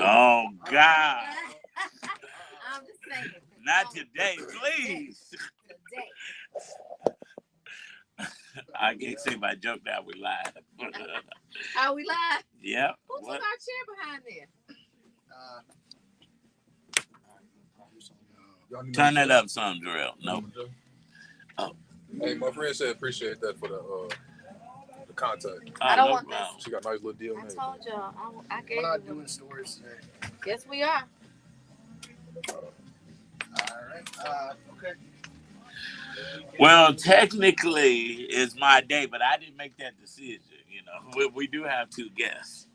Oh, God. I'm just saying. Not today, please. Today. I can't say my joke now. We live. Are we live? Yeah. Who took our chair behind there? Turn that up some, Jarrell. No. Oh. Hey, my friend said appreciate that for the contact. I don't want that. She got a nice little deal. I told y'all. I gave We're not doing stores today. Yes, we are. All right. Okay. Well, technically, it's my day, but I didn't make that decision. You know, we do have two guests.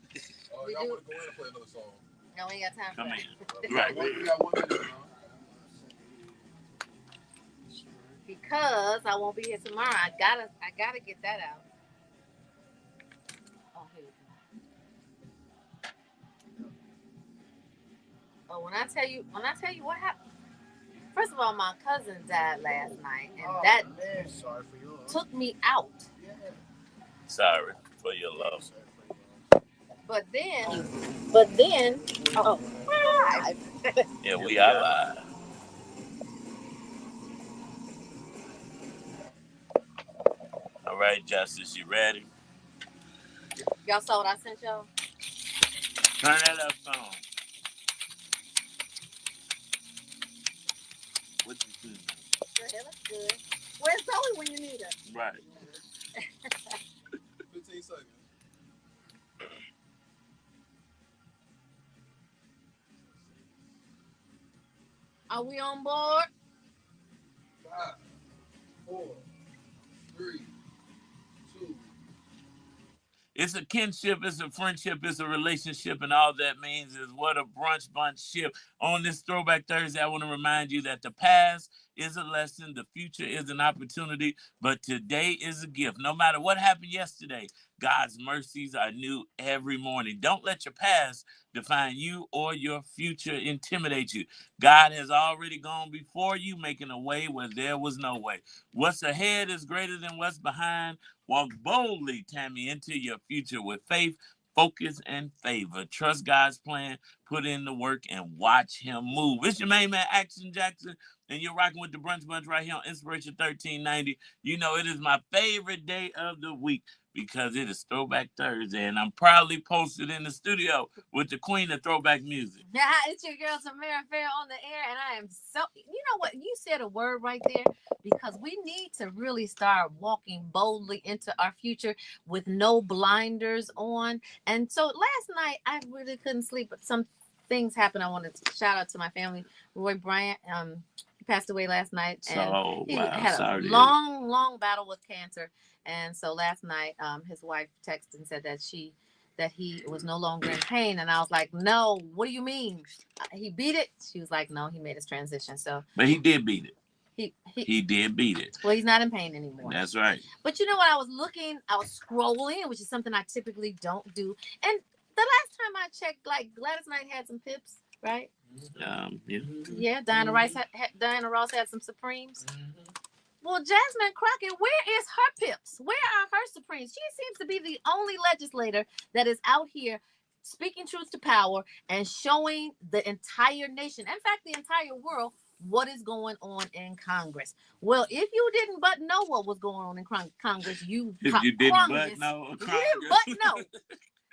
Oh, y'all want to go in and play another song? No, we ain't got time for that. Come in. Right. We got 1 minute. Because I won't be here tomorrow. I gotta get that out. Oh, here we go. Oh, when I tell you what happened. First of all, my cousin died last night, and that sorry for your took me out. Sorry for your love. But then, oh, we're live. Yeah, we are live. All right, Justice, you ready? Y'all saw what I sent y'all? Turn that up song. What you think? Sure, that looks good. Where's Zoe when you need her? Right. 15 seconds. Are we on board? 5, 4, 3, 2. It's a kinship, it's a friendship, it's a relationship, and all that means is what a brunch bunch ship. On this Throwback Thursday, I want to remind you that the past is a lesson, the future is an opportunity, but today is a gift. No matter what happened yesterday, God's mercies are new every morning. Don't let your past define you or your future intimidate you. God has already gone before you, making a way where there was no way. What's ahead is greater than what's behind. Walk boldly, Tammy, into your future with faith, focus, and favor. Trust God's plan, put in the work, and watch him move. It's your main man, Action Jackson, and you're rocking with the Brunch Bunch right here on Inspiration 1390. You know, it is my favorite day of the week because it is Throwback Thursday, and I'm proudly posted in the studio with the queen of throwback music. Yeah, it's your girl Tamara Fair on the air, and I am so, you know what, you said a word right there, because we need to really start walking boldly into our future with no blinders on. And so last night, I really couldn't sleep, but some things happened. I wanted to shout out to my family. Roy Bryant, he passed away last night, and he had a long battle with cancer. And so last night, his wife texted and said that he was no longer in pain. And I was like, no, what do you mean? He beat it? She was like, no, he made his transition. So, but he did beat it. He did beat it. Well, he's not in pain anymore. That's right. But you know what? I was scrolling, which is something I typically don't do. And the last time I checked, like, Gladys Knight had some pips, right? Yeah. Yeah, Diana Ross had some Supremes. Well, Jasmine Crockett, where is her pips? Where are her Supremes? She seems to be the only legislator that is out here speaking truth to power and showing the entire nation, in fact, the entire world, what is going on in Congress. Well, if you didn't but know what was going on in Congress, you didn't but know.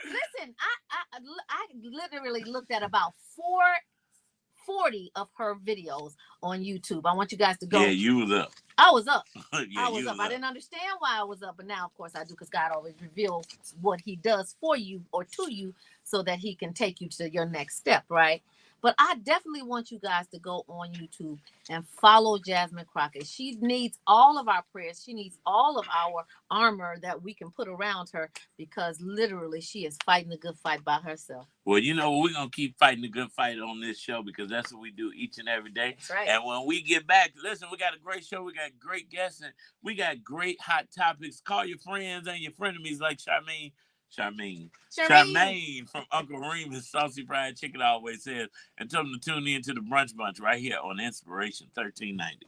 Listen, I literally looked at about 440 of her videos on YouTube. I want you guys to go. Yeah, you was up. I was up. Yeah, I was up. I didn't understand why I was up, but now, of course, I do, because God always reveals what he does for you or to you so that he can take you to your next step, right? But I definitely want you guys to go on YouTube and follow Jasmine Crockett. She needs all of our prayers. She needs all of our armor that we can put around her, because literally she is fighting the good fight by herself. Well, you know, we're going to keep fighting the good fight on this show, because that's what we do each and every day. That's right. And when we get back, listen, we got a great show. We got great guests, and we got great hot topics. Call your friends and your frenemies like Charmaine from Uncle Remus Saucy Fried Chicken always says, and tell them to tune in to the Brunch Bunch right here on Inspiration 1390.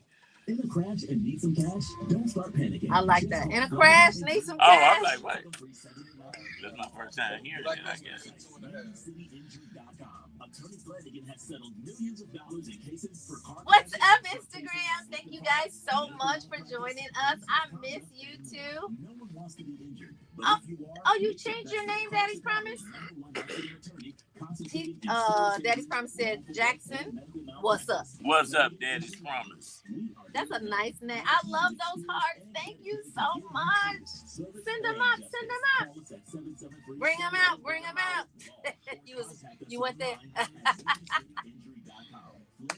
In a crash and need some cash? Don't start panicking. I like that. In a crash, need some cash. Oh, I'm like, what? That's my first time hearing it, I guess. Cardigan has settled millions of dollars in cases for car What's crashes up, and Instagram? Thank you guys so much for joining us. I miss you too. no one wants to be injured. But Oh, if you are, oh, you changed your name, Daddy's Promise? Daddy's Promise said, Jackson, what's up? What's up, Daddy's Promise? That's a nice name. I love those hearts. Thank you so much. Send them up. Send them up. Bring them out. Bring them out. you went there.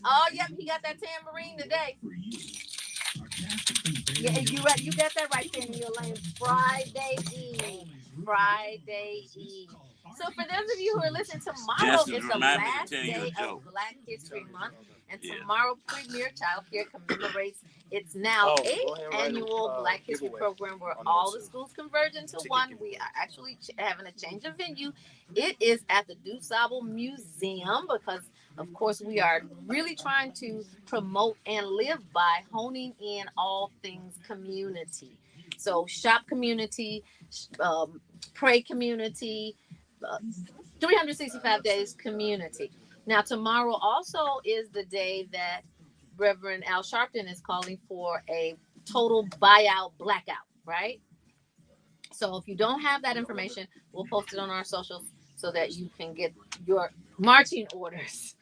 Oh, yep. He got that tambourine today. Yeah, you got that right there in your lane. Friday Eve. Friday Eve. So for those of you who are listening, tomorrow is the last day of Black History Month. And tomorrow, Premier Child Care commemorates its now 8th annual Black History program where all the schools converge into one. We are actually having a change of venue. It is at the DuSable Museum because, of course, we are really trying to promote and live by honing in all things community. So shop community, pray community, 365 days community. Now, tomorrow also is the day that Reverend Al Sharpton is calling for a total buyout blackout, right? So if you don't have that information, we'll post it on our socials so that you can get your marching orders.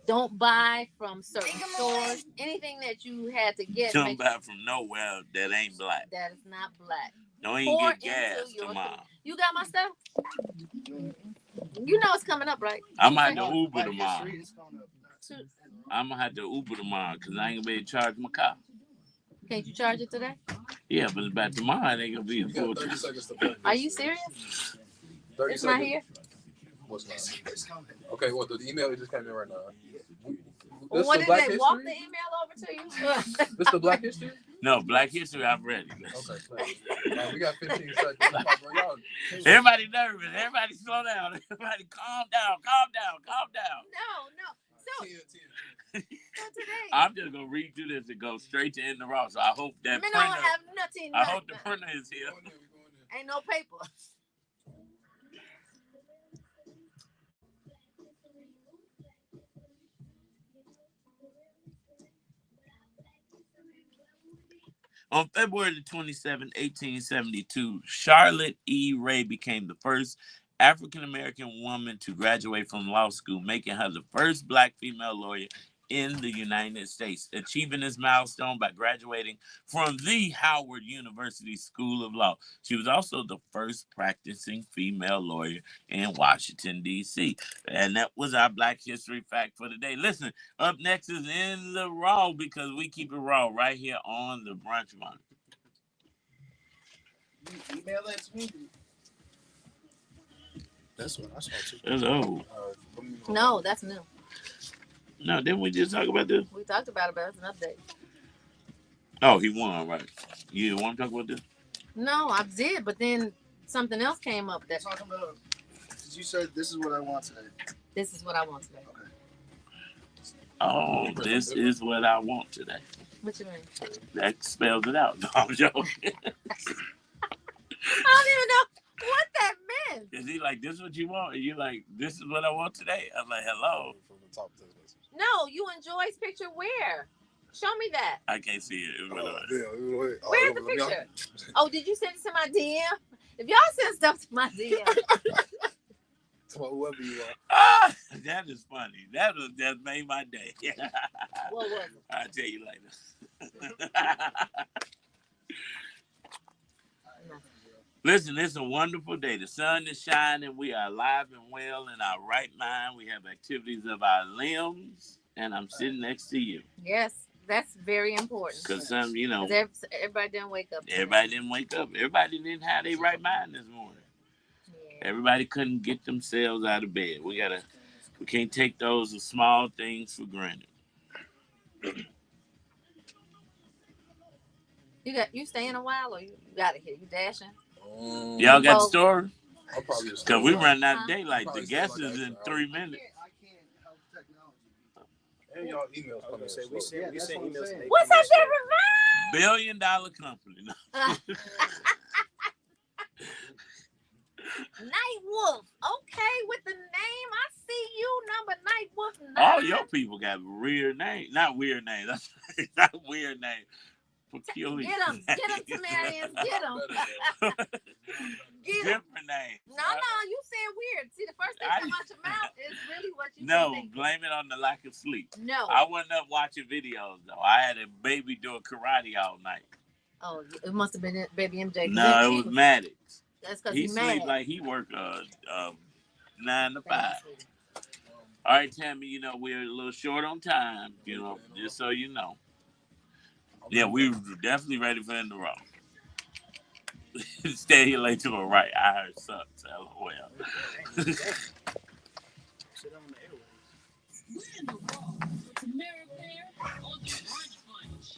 Don't buy from certain stores. Anything that you had to get. Don't buy from nowhere that ain't black. That is not black. Don't even get gas tomorrow. You got my stuff? You know it's coming up, right? I might have to Uber tomorrow. I'm going to have to Uber tomorrow because I ain't going to be able to charge my car. Can't you charge it today? Yeah, but by tomorrow, it ain't going to be full time. Are you serious? It's not here? What's not? Okay, well, the email just came in right now. Well, what did they walk the email over to you? This the Black History? No, Black History, I'm ready. Okay, we got 15 seconds. Everybody nervous. Everybody slow down. Everybody calm down. Calm down. Calm down. No. So today, I'm just going to read through this and go straight to In the Raw. So I hope that I printer, have nothing. I hope the printer is here. Ain't no paper. On February the 27th, 1872, Charlotte E. Ray became the first African-American woman to graduate from law school, making her the first Black female lawyer in the United States, achieving this milestone by graduating from the Howard University School of Law. She was also the first practicing female lawyer in Washington, D.C. And that was our Black History fact for today. Listen, up next is In the Raw because we keep it raw right here on the Brunch Bunch. Email that to me. That's what I saw too. That's old. No, that's new. No, didn't we just talk about this? We talked about it, but it's an update. Oh, he won, right. You didn't want to talk about this? No, I did, but then something else came up that Talking about, you said this is what I want today. this is what I want today. Okay. Oh, this is what I want today. What you mean? That spells it out. No, I'm joking. I don't even know what that meant. Is he like, this is what you want? And you like, this is what I want today? I'm like, hello. From the top to the bottom. No, you and Joy's picture where? Show me that. I can't see it. Where's the picture? Oh, did you send it to my DM? If y'all send stuff to my DM. To whoever you are. Ah, that is funny. That made my day. What was it? I'll tell you later. Listen, it's a wonderful day. The sun is shining. We are alive and well in our right mind. We have activities of our limbs, and I'm sitting next to you. Yes, that's very important. Because some, you know, everybody didn't wake up. Everybody didn't wake up. Everybody didn't have their right mind this morning. Yeah. Everybody couldn't get themselves out of bed. We can't take those small things for granted. You staying a while or you got it here? You dashing? Y'all got the story? Because we running out of daylight. The guest is in 3 minutes. I can't help technology. And y'all emails coming. We send emails. What's that different $1 billion company. Night Wolf. Okay, with the name, I see you. All your people got weird names. Not weird names. That's not weird names. Peculiar. Get them, Tamarians, get them. Different names. No, you said weird. See, the first thing come out your mouth is really what you think. Blame it on the lack of sleep. No. I wasn't up watching videos, though. I had a baby doing karate all night. Oh, it must have been Baby MJ. No, it was Maddox. That's because he he's sleep mad. like he worked 9 to 5. All right, Tammy, we're a little short on time, just so you know. Yeah, we were definitely ready for in the row. Stay here late to the right. I heard sucks. LOL. Sit on the airways. We're in the raw. It's America on the Brunch Bunch.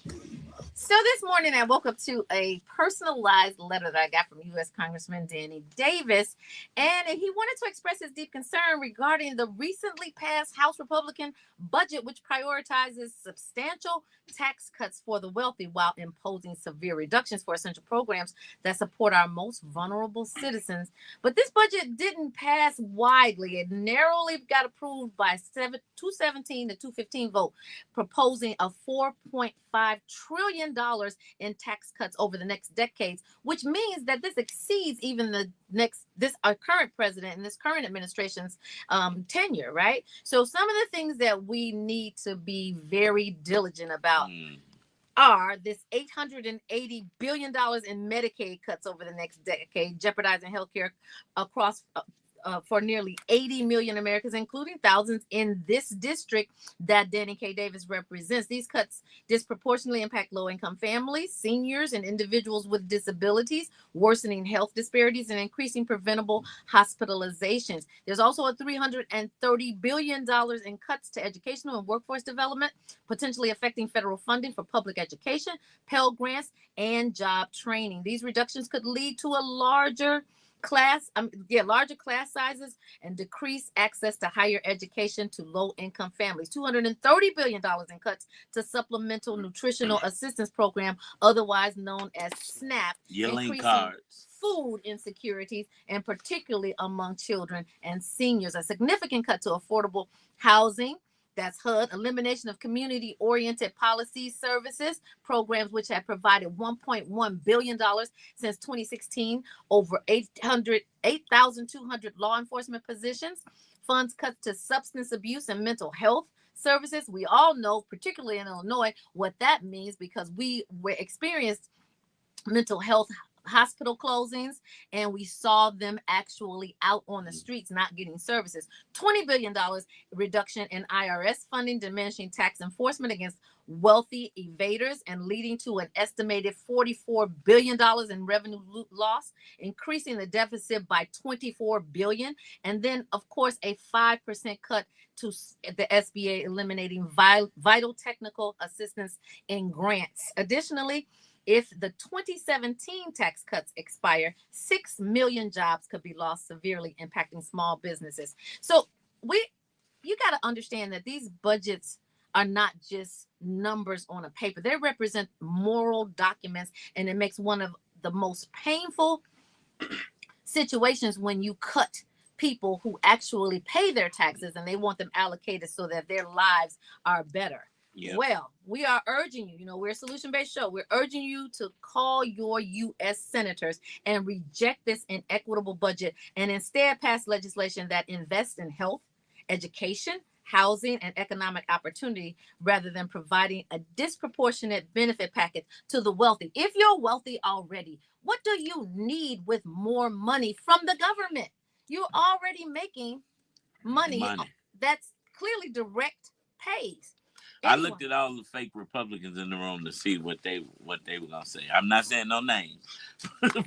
So this morning I woke up to a personalized letter that I got from U.S. Congressman Danny Davis, and he wanted to express his deep concern regarding the recently passed House Republican budget, which prioritizes substantial tax cuts for the wealthy while imposing severe reductions for essential programs that support our most vulnerable citizens. But this budget didn't pass widely. It narrowly got approved by 217 to 215 vote, proposing a $4.5 trillion in tax cuts over the next decades, which means that this exceeds even our current president and this current administration's tenure, right? So some of the things that we need to be very diligent about are this $880 billion in Medicaid cuts over the next decade, jeopardizing healthcare across for nearly 80 million Americans, including thousands in this district that Danny K. Davis represents. These cuts disproportionately impact low-income families, seniors, and individuals with disabilities, worsening health disparities and increasing preventable hospitalizations. There's also a $330 billion in cuts to educational and workforce development, potentially affecting federal funding for public education, Pell Grants, and job training. These reductions could lead to a larger class sizes and decrease access to higher education to low-income families. $230 billion in cuts to Supplemental Nutritional Assistance Program, otherwise known as SNAP, increasing food insecurities, and particularly among children and seniors. A significant cut to affordable housing, that's HUD, elimination of community-oriented policy services programs, which have provided $1.1 billion since 2016, over 8,200 law enforcement positions, funds cuts to substance abuse and mental health services. We all know, particularly in Illinois, what that means because we experienced mental health hospital closings, and we saw them actually out on the streets not getting services. $20 billion reduction in IRS funding, diminishing tax enforcement against wealthy evaders and leading to an estimated $44 billion in revenue loss, increasing the deficit by $24 billion. And then, of course, a 5% cut to the SBA, eliminating vital technical assistance in grants. Additionally, if the 2017 tax cuts expire, 6 million jobs could be lost, severely impacting small businesses. So you got to understand that these budgets are not just numbers on a paper. They represent moral documents, and it makes one of the most painful situations when you cut people who actually pay their taxes and they want them allocated so that their lives are better. Yep. Well, we are urging you, we're a solution-based show. We're urging you to call your U.S. senators and reject this inequitable budget and instead pass legislation that invests in health, education, housing, and economic opportunity rather than providing a disproportionate benefit package to the wealthy. If you're wealthy already, what do you need with more money from the government? You're already making money. That's clearly direct pays. Anyway. I looked at all the fake Republicans in the room to see what they were gonna say. I'm not saying no names,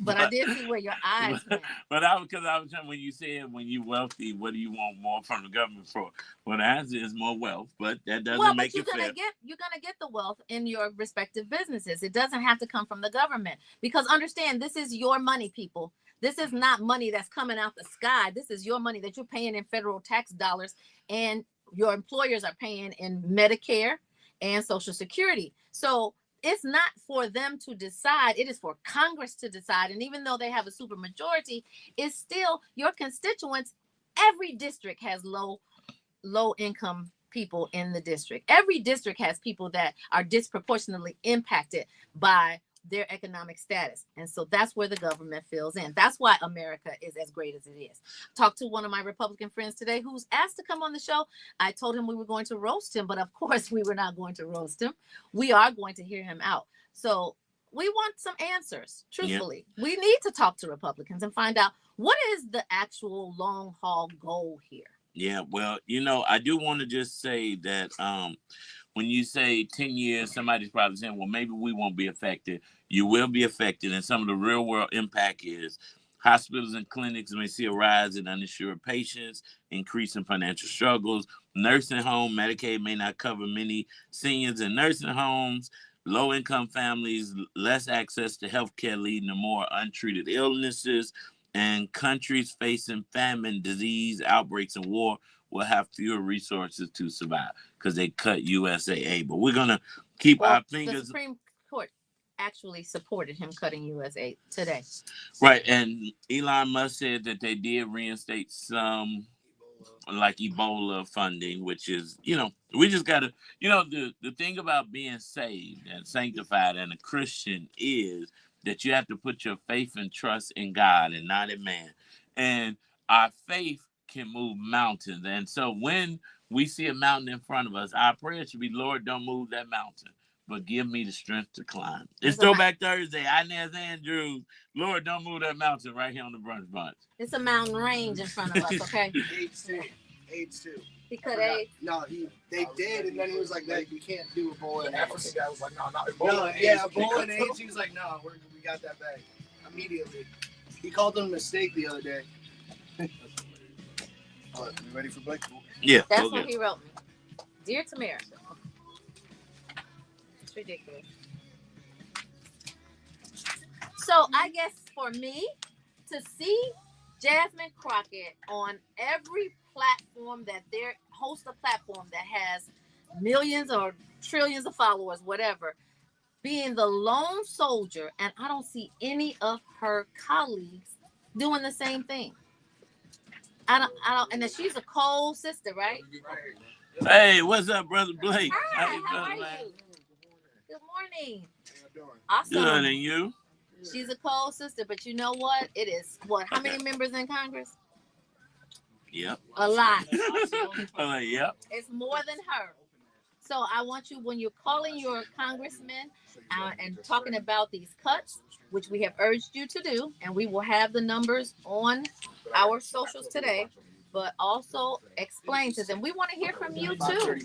but I did see where your eyes went. But I was trying, when you said when you wealthy, what do you want more from the government for? Well, the answer is more wealth, but that doesn't make it fair. You're gonna get the wealth in your respective businesses. It doesn't have to come from the government, because understand, this is your money, people. This is not money that's coming out the sky. This is your money that you're paying in federal tax dollars, and your employers are paying in Medicare and Social Security. So it's not for them to decide. It is for Congress to decide. And even though they have a supermajority, it's still your constituents. Every district has low low income people in the district. Every district has people that are disproportionately impacted by their economic status. And so that's where the government fills in. That's why America is as great as it is. Talked to one of my Republican friends today who's asked to come on the show. I told him we were going to roast him, but of course we were not going to roast him. We are going to hear him out. So we want some answers. Truthfully, we need to talk to Republicans and find out what is the actual long haul goal here. Yeah, well, I do want to just say that when you say 10 years, somebody's probably saying, well, maybe we won't be affected. You will be affected. And some of the real world impact is hospitals and clinics may see a rise in uninsured patients, increase in financial struggles, nursing home, Medicaid may not cover many seniors in nursing homes, low-income families, less access to health care leading to more untreated illnesses, and countries facing famine, disease, outbreaks, and war will have fewer resources to survive because they cut USAID. But we're going to keep our fingers... The Supreme Court actually supported him cutting USAID today. Right, and Elon Musk said that they did reinstate some like Ebola funding, which is, we just got to, the thing about being saved and sanctified and a Christian is that you have to put your faith and trust in God and not in man. And our faith can move mountains. And so when we see a mountain in front of us, our prayer should be, Lord, don't move that mountain, but give me the strength to climb. It's Throwback Thursday. Inez Andrews. Lord, don't move that mountain right here on the Brunch Bunch. It's a mountain range in front of us, okay? AIDS too. He cut AIDS? No, they did, and then he was like, "That you can't do Ebola." And African guy was like, "No, not Ebola." No, yeah, Ebola and AIDS. He was like, "No, we got that back immediately." He called them a mistake the other day. What, you ready for Blake? Yeah. That's what he wrote me. Dear Tamara. It's ridiculous. So I guess for me to see Jasmine Crockett on every platform that there hosts a platform that has millions or trillions of followers, whatever, being the lone soldier, and I don't see any of her colleagues doing the same thing. I don't, and then she's a cold sister, right? Hey, what's up, brother Blake? Hi, How you how feeling, are man? you? Good morning. Awesome. Good, and you? She's a cold sister, but you know what? It is what? How many members in Congress? Yep. A lot. Yep. It's more than her. So I want you, when you're calling your congressmen and talking about these cuts, which we have urged you to do, and we will have the numbers on our socials today, but also explain to them. We want to hear from you too.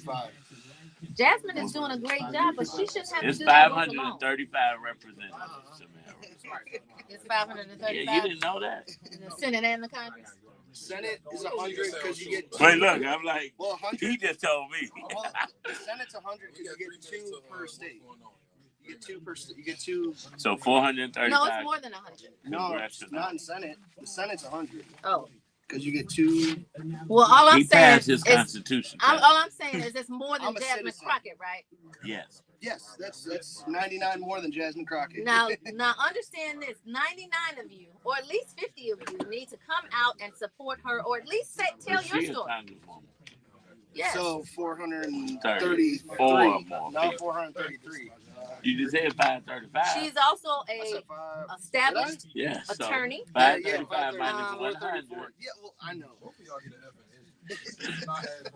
Jasmine is doing a great job, but she shouldn't have to do that work alone. It's 535 representatives. It's 535. Yeah, you didn't know that? In the Senate and the Congress. Senate is 100 because you get. Wait, look, I'm like, well, 100. He just told me. Well, the Senate's 100 because you get 2 per state. You get 2 per state. You get 2. So 435. No, it's more than 100. No, not in Senate. The Senate's 100. Oh. Because you get 2. Well, all I'm saying his constitution. All I'm saying is it's more than Jasmine Crockett, right? Yes. Yes, that's 99 more than Jasmine Crockett. Now understand this: 99 of you, or at least 50 of you, need to come out and support her, or at least tell your story. Yes. So 433. Not 433. You just said 535. She's also a established attorney. 535 minus 100. Yeah, well, I know.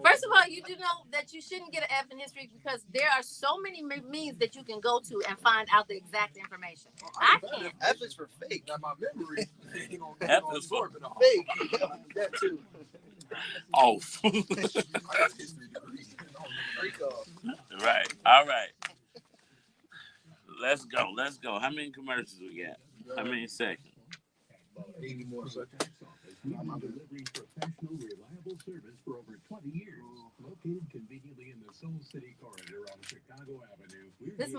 First of all, you do know that you shouldn't get an F in history because there are so many means that you can go to and find out the exact information. I can't. F is for fake. Now my memory F is for fake. That too. Oh. Right. All right. Let's go. How many commercials we got? How many seconds? 80 more seconds. Delivering professional, reliable service for over 20 years. Located conveniently in the Soul City corridor on Chicago Avenue. This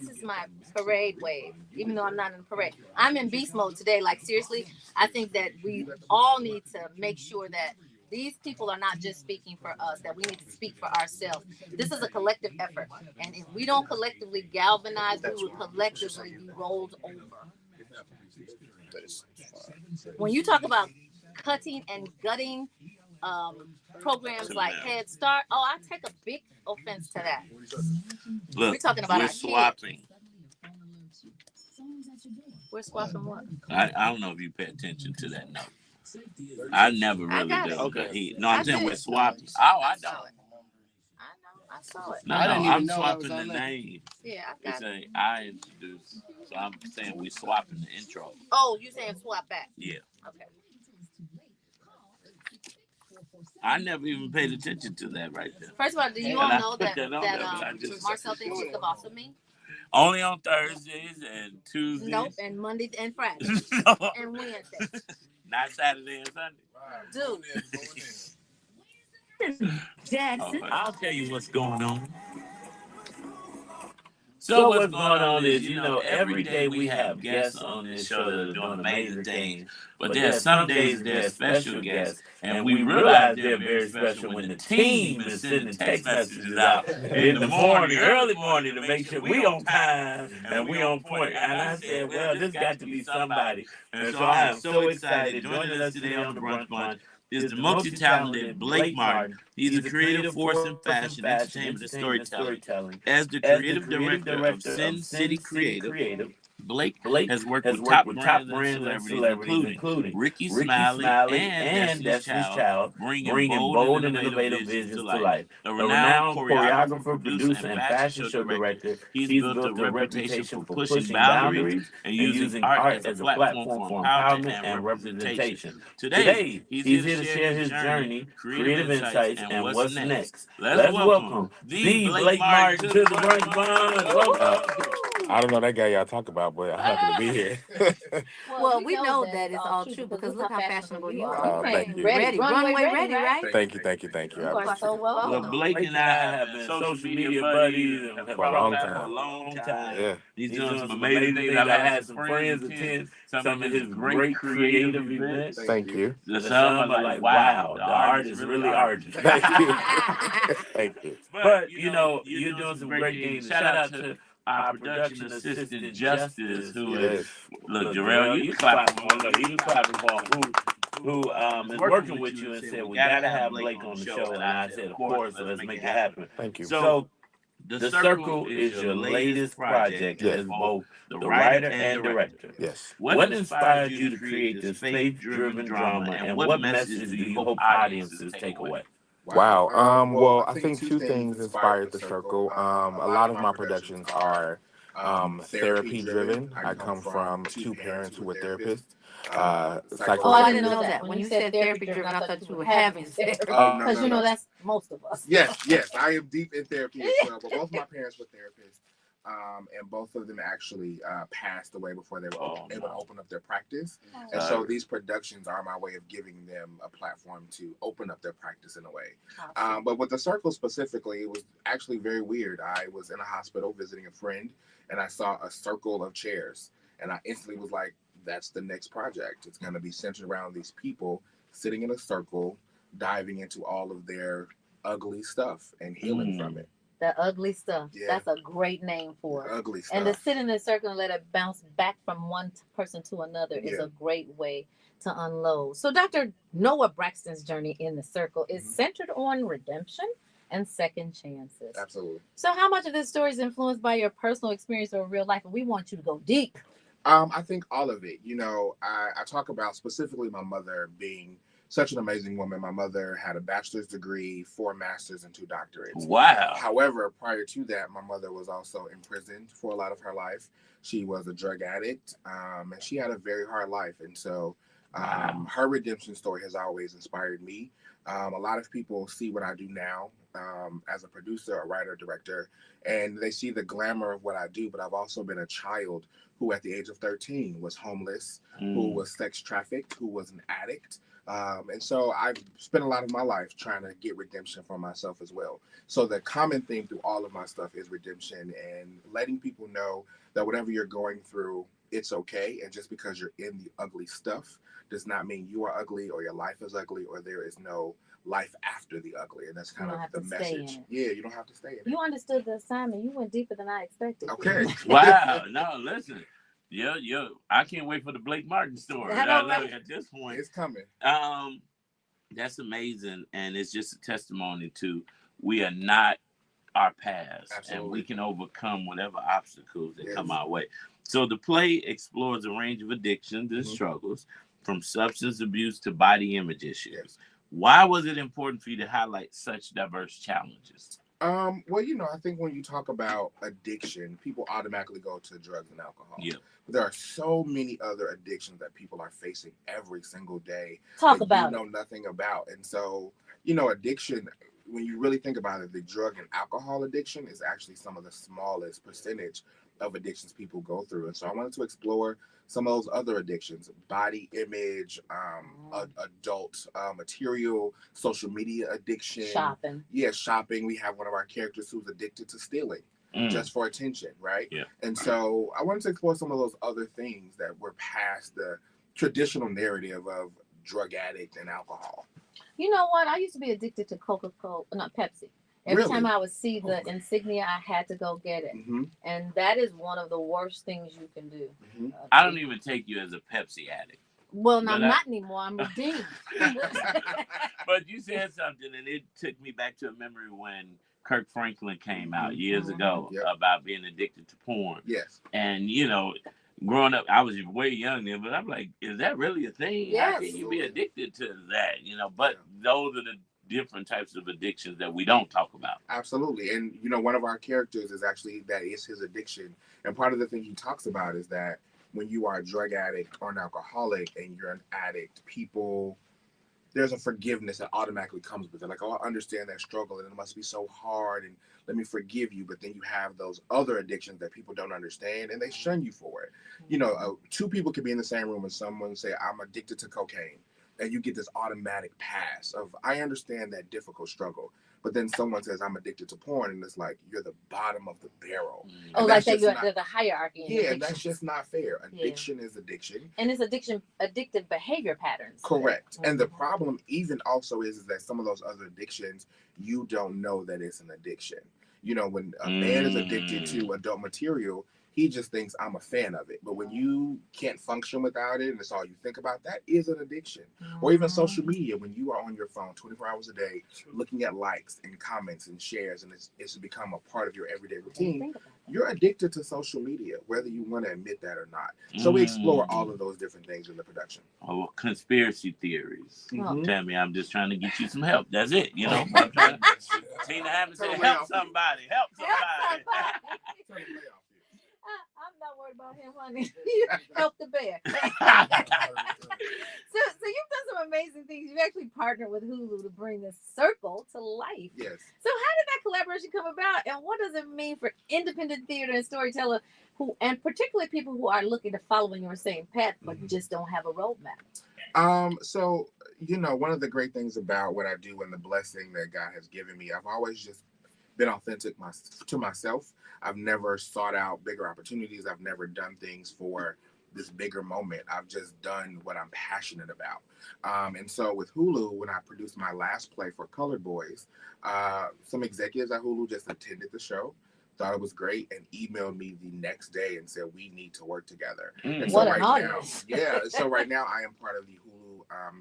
is my parade wave, even though I'm not in a parade. I'm in beast mode today. Like, seriously, I think that we all need to make sure that these people are not just speaking for us, that we need to speak for ourselves. This is a collective effort. And if we don't collectively galvanize, we will collectively be rolled over. When you talk about cutting and gutting programs like Head Start. Oh, I take a big offense to that. Look, We're talking about we're our swapping. We're swapping what? I don't know if you pay attention to that note. I never I really got do. it. Okay. No, I'm I saying did. we're swapping. Oh, I I saw don't. it. I know. I saw it. No, I didn't even I'm know that was swapping on the there. name. Yeah, I It's got it. I introduced. So I'm saying we're swapping the intro. Oh, you saying swap back? Yeah. Okay. I never even paid attention to that right there. First of all, do you And all I know put that that on there, but I just Marcel thinks he's the boss of me? only on Thursdays and Tuesdays. Nope, and Mondays and Fridays No. and Wednesdays. Not Saturday and Sunday. Dude. Jackson. I'll tell you what's going on. So what's going on is, every day we have guests on this show that are doing amazing things, but there's some days they're special guests, and we realize they're very special when the team is sending text messages out in the morning, early morning, to make sure we on time and we on point. And I said, well, this got to be somebody. And so I am so excited. Joining us today on the Brunch Bunch is the multi-talented Blake Martin. He's a creative force in fashion, entertainment, and storytelling. As the creative director of Sin City Creative, Blake has worked with top brands and celebrities, including Ricky Smiley and Destiny's Child, bringing bold and innovative visions to life. A renowned choreographer, producer, and fashion show director, he's built a reputation for pushing boundaries and using art as a platform for empowerment and representation. Today, he's here to share his journey, creative insights, and what's next. Let's welcome the Blake Martin to the Brunch Bunch. I don't know that guy y'all talk about, but I'm happy to be here. Well, we know that it's all true because look how fashionable you are. Thank you. Ready, runway ready, right? Thank you. You are so welcome. Well, Blake and I have been social media buddies and For a long for time. a long time. Yeah. He's doing some amazing things. I've had some friends attend some of his great creative events. Thank you. Some are like, wow, the art is really arduous. Thank you. Thank you. But, you're doing some great things. Shout out to our production assistant, Justice, who is, look, Jarrell, you clapping for him. Look, he was clapping for him. Who is working with you and said, we got to have Blake on the show. And I said, of course, let's make it happen. Thank you. So, The Circle is your latest project as both the writer and director. Yes. What inspired you to create this faith-driven drama, and what message do you hope audiences take away? Wow. Well, I think two things inspired The Circle. A lot of my productions are therapy driven. I come from two parents who were therapists. Oh, I didn't know that. When you said therapy driven, I thought you were having therapy. Because that's most of us. Yes. I am deep in therapy as well. But both of my parents were therapists. And both of them actually passed away before they were able to open up their practice. And so these productions are my way of giving them a platform to open up their practice in a way. But with The Circle specifically, it was actually very weird. I was in a hospital visiting a friend, and I saw a circle of chairs. And I instantly was like, that's the next project. It's going to be centered around these people sitting in a circle, diving into all of their ugly stuff and healing from it. The ugly stuff. Yeah. That's a great name for it. Ugly stuff. And to sit in a circle and let it bounce back from one person to another is a great way to unload. So Dr. Noah Braxton's journey in The Circle is centered on redemption and second chances. Absolutely. So how much of this story is influenced by your personal experience or real life? And we want you to go deep. I think all of it. I talk about specifically my mother being such an amazing woman. My mother had a bachelor's degree, 4 masters, and 2 doctorates. Wow. However, prior to that, my mother was also imprisoned for a lot of her life. She was a drug addict, and she had a very hard life. And so her redemption story has always inspired me. A lot of people see what I do now as a producer, a writer, director, and they see the glamour of what I do. But I've also been a child who at the age of 13 was homeless, who was sex trafficked, who was an addict. And so I've spent a lot of my life trying to get redemption for myself as well. So the common theme through all of my stuff is redemption and letting people know that whatever you're going through, it's okay. And just because you're in the ugly stuff does not mean you are ugly or your life is ugly or there is no life after the ugly. And that's kind of the message. Yeah, you don't have to stay in it. You understood the assignment. You went deeper than I expected. Okay. Wow. No, listen. I can't wait for the Blake Martin story. At this point, it's coming. That's amazing, and it's just a testimony to we are not our past, and we Absolutely. can overcome whatever obstacles that come Yes. our way. So the play explores a range of addictions and Mhm. struggles, from substance abuse to body image issues. Yes. Why was it important for you to highlight such diverse challenges? Well, I think when you talk about addiction, people automatically go to drugs and alcohol. Yeah. But there are so many other addictions that people are facing every single day Talk that about you know nothing about. And so, addiction, when you really think about it, the drug and alcohol addiction is actually some of the smallest percentage of addictions people go through. And so I wanted to explore some of those other addictions: body image, adult material, social media addiction, shopping. Yeah, shopping. We have one of our characters who's addicted to stealing just for attention, right? Yeah. And so I wanted to explore some of those other things that were past the traditional narrative of drug addict and alcohol. You know what? I used to be addicted to Coca-Cola, not Pepsi. Every Really? time I would see the Okay. insignia, I had to go get it. Mm-hmm. And that is one of the worst things you can do. Mm-hmm. I don't even take you as a Pepsi addict. Well, But I'm not anymore. I'm redeemed. But you said something, and it took me back to a memory when Kirk Franklin came out years ago Yep. about being addicted to porn. Yes. And, growing up, I was way young then, but I'm like, is that really a thing? How Yes. can you be addicted to that? But those are the different types of addictions that we don't talk about. Absolutely. And, one of our characters that is his addiction. And part of the thing he talks about is that when you are a drug addict or an alcoholic and you're an addict, there's a forgiveness that automatically comes with it. Like, oh, I understand that struggle and it must be so hard and let me forgive you. But then you have those other addictions that people don't understand and they shun you for it. Two people could be in the same room and someone say, I'm addicted to cocaine. And you get this automatic pass of, I understand that difficult struggle. But then someone says, I'm addicted to porn. And it's like, you're the bottom of the barrel. Oh, like that there's a hierarchy. Yeah, and that's just not fair. Addiction is addiction. And it's addictive behavior patterns. Correct. Mm-hmm. And the problem even also is that some of those other addictions, you don't know that it's an addiction. When a man is addicted to adult material, he just thinks I'm a fan of it. But when you can't function without it and it's all you think about, that is an addiction. Or even social media, when you are on your phone 24 hours a day, looking at likes and comments and shares, and it's become a part of your everyday routine, you're addicted to social media, whether you want to admit that or not. So we explore all of those different things in the production. Oh, conspiracy theories. Mm-hmm. Tell me, I'm just trying to get you some help. That's it. I'm trying to, Tina Hammond said, help somebody. Help somebody. I'm not worried about him, honey. Help the bear. So you've done some amazing things. You've actually partnered with Hulu to bring this circle to life. Yes. So how did that collaboration come about, and what does it mean for independent theater and storyteller and particularly people who are looking to follow in your same path but just don't have a roadmap? So one of the great things about what I do and the blessing that God has given me, I've always just been authentic to myself. I've never sought out bigger opportunities. I've never done things for this bigger moment. I've just done what I'm passionate about. And so with Hulu, when I produced my last play for Colored Boys, some executives at Hulu just attended the show, thought it was great, and emailed me the next day and said, we need to work together. And so right now I am part of the Hulu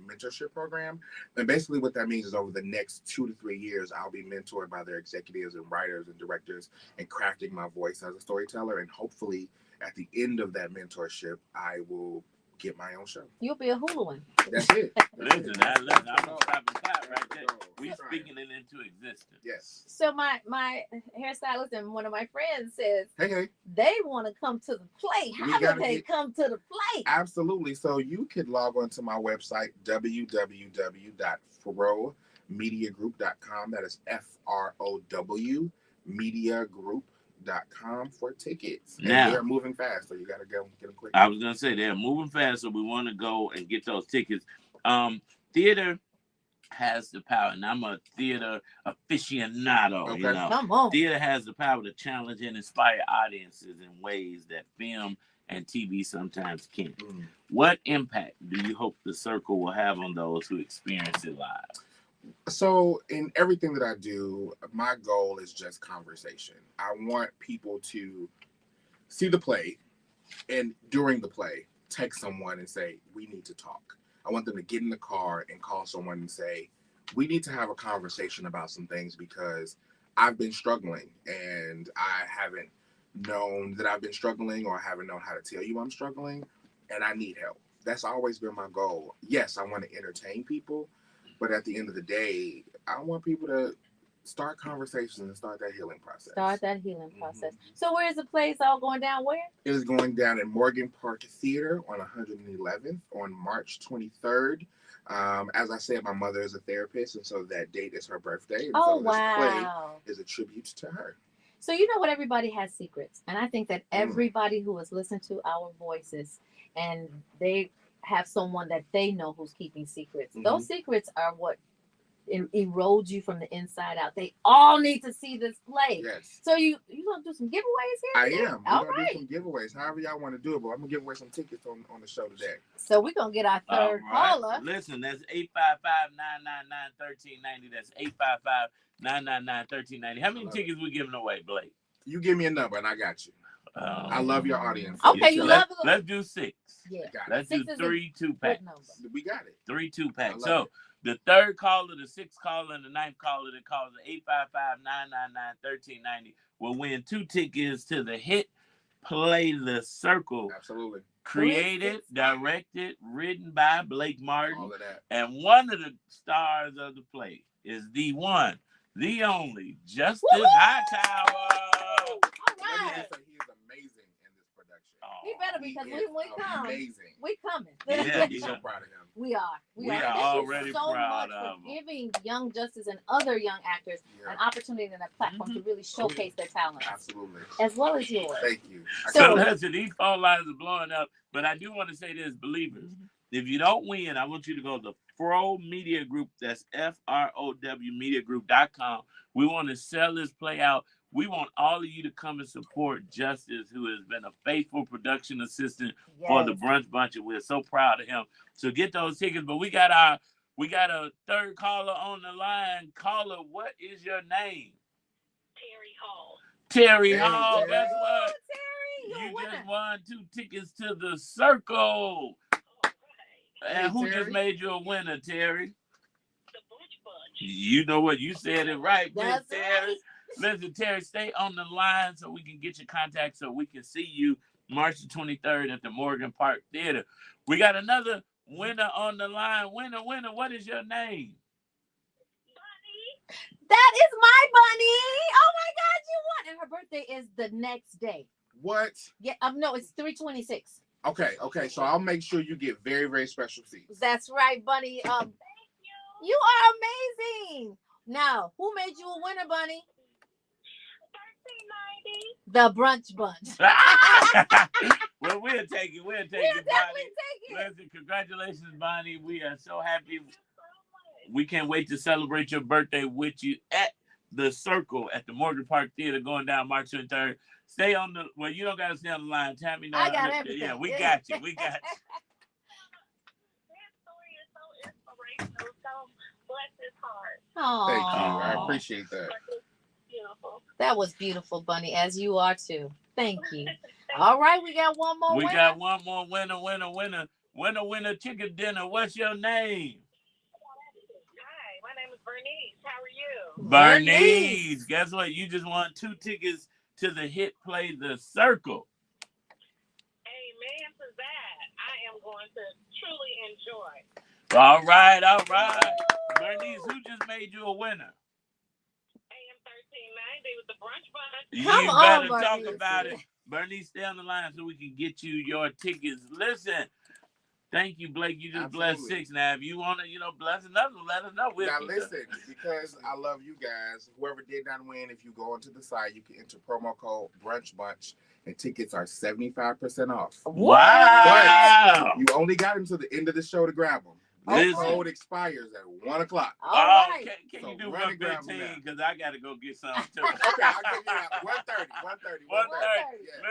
mentorship program. And basically what that means is over the next 2 to 3 years, I'll be mentored by their executives and writers and directors and crafting my voice as a storyteller. And hopefully at the end of that mentorship, I will get my own show. You'll be a Huluan. That's it. Listen, I'm going to stop and clap right there. We're speaking it into existence. Yes. So my hairstylist and one of my friends says, hey, they want to come to the play. How do they come to the play? Absolutely. So you could log on to my website, www.frowmediagroup.com. That is FROW mediagroup.com for tickets. Now, and they're moving fast, so you got to go get them quick. I was going to say they're moving fast, so we want to go and get those tickets. Theater has the power, and I'm a theater aficionado. Okay. Come on. Theater has the power to challenge and inspire audiences in ways that film and TV sometimes can't. What impact do you hope the circle will have on those who experience it live? So in everything that I do, my goal is just conversation. I want people to see the play and during the play, text someone and say, we need to talk. I want them to get in the car and call someone and say, we need to have a conversation about some things because I've been struggling and I haven't known that I've been struggling, or I haven't known how to tell you I'm struggling, and I need help. That's always been my goal. Yes, I want to entertain people, but at the end of the day, I want people to start conversations and start that healing process. Start that healing process. So where is the place all going down? Where? It is going down at Morgan Park Theater on 111th on March 23rd. As I said, my mother is a therapist, and so that date is her birthday. And Oh, so this wow. play is a tribute to her. So you know what? Everybody has secrets. And I think that everybody who has listened to our voices and they have someone that they know who's keeping secrets. Those secrets are what erode you from the inside out. They all need to see this play. Yes. So you gonna do some giveaways here? I today? am. We're going to do some giveaways, however y'all want to do it, but I'm going to give away some tickets on the show today. So we're going to get our third caller. Listen, that's 855-999-1390. That's 855-999-1390. How many tickets we giving away, Blake? You give me a number and I got you. I love your audience. Okay, you love it. Let's do 6. Yeah. Let's do 3 2-packs. We got it. 3 2-packs. So the third caller, the sixth caller, and the ninth caller that calls the 855-999-1390 will win 2 tickets to the hit play The Circle. Absolutely. Created, directed, written by Blake Martin. All of that. And one of the stars of the play is the one, the only, Justice Hightower. All right. He is amazing in this production. He better, because we come. Amazing. We coming. Yeah, I'm so proud of him. We are. We are Thank already you so proud much of for him. giving Young Justice and other young actors an opportunity and a platform to really showcase their talents. Absolutely. As well as yours. Thank you. So listen, these phone lines are blowing up, but I do want to say this, believers. If you don't win, I want you to go to Fro Media Group. That's FROW MediaGroup.com. We want to sell this play out. We want all of you to come and support Justice, who has been a faithful production assistant for the Brunch Bunch, and we're so proud of him. So get those tickets. But we got a third caller on the line. Caller, what is your name? Terry Hall. Terry Hall. Guess what? Terry, you just won 2 tickets to The Circle. And who just made you a winner, Terry? The Brunch Bunch. You know what? You said it right, Miss That's Terry. right. Listen, Terry, stay on the line so we can get your contact so we can see you March the 23rd at the Morgan Park Theater. We got another winner on the line. Winner, what is your name? Bunny. That is my bunny. Oh my God, you won. And her birthday is the next day. What? Yeah, no, it's 3/26. Okay. So I'll make sure you get very, very special seats. That's right, Bunny. Thank You are amazing. Now, who made you a winner, Bunny? 1390. The Brunch Bunch. Well, we'll take it. We'll take We'll it, definitely Bonnie. take it. Listen, congratulations, Bonnie. We are so happy. We can't wait to celebrate your birthday with you at The Circle at the Morgan Park Theater going down March 23rd. Stay on the, well, you don't got to stay on the line. Tammy, I got everything. Yeah, we got you. We got you. That story is so inspirational. So bless his heart. Thank you. Aww. I appreciate that. It's beautiful. That was beautiful, Bunny, as you are too. Thank you. All right, we got one more We winner. got one more winner, chicken dinner. What's your name? Hi, my name is Bernice. How are you? Bernice. Guess what? You just won 2 tickets to the hit play The Circle. Amen to that. I am going to truly enjoy. All right. Bernice, who just made you a winner? AM 1390 with the Brunch Bunch. You Come on, better talk Bernice. about it. Bernice, stay on the line so we can get you your tickets. Listen, thank you, Blake. You just blessed 6. Now, if you want to, bless another one, let us know. Now listen, because I love you guys. Whoever did not win, if you go onto the site, you can enter promo code Brunch Bunch, and tickets are 75% off. Wow! But you only got until the end of the show to grab them. This code expires at 1 o'clock. All right. Can So you do run and grab 'em 1:15? Because I got to go get some too. Okay, I'll give you that. 1:30. 1:30. Yeah.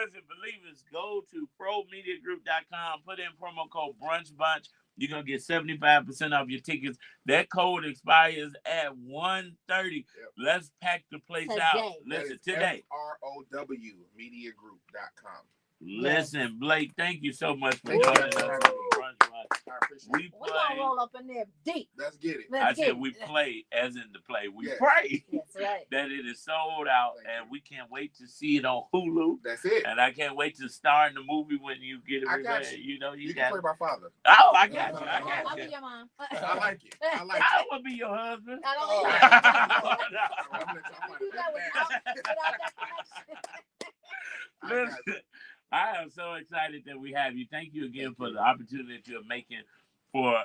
Listen, believers, go to promediagroup.com, put in promo code Brunch Bunch. You're going to get 75% off your tickets. That code expires at 1:30. Yep. Let's pack the place Today. out. Listen, That is today. FROW MediaGroup.com. Listen, Blake, thank you so much for Thank you. joining us on the Brunch Bunch. I appreciate We it. We're gonna play. roll up in there deep. Let's get it. I said we play as in the play. We Yes. pray That's right. that it is sold out, Thank and you. we can't wait to see it on Hulu. That's it. And I can't wait to star in the movie when you get it. I got released. you. You know, you You got can play my father. Oh, I got you. I I'll got be you. your mom. I like it. I like I it. want to be your husband. I don't Oh. think I'm you gonna can do do that without that connection. Listen, I am so excited that we have you. Thank you again for the opportunity that you're making for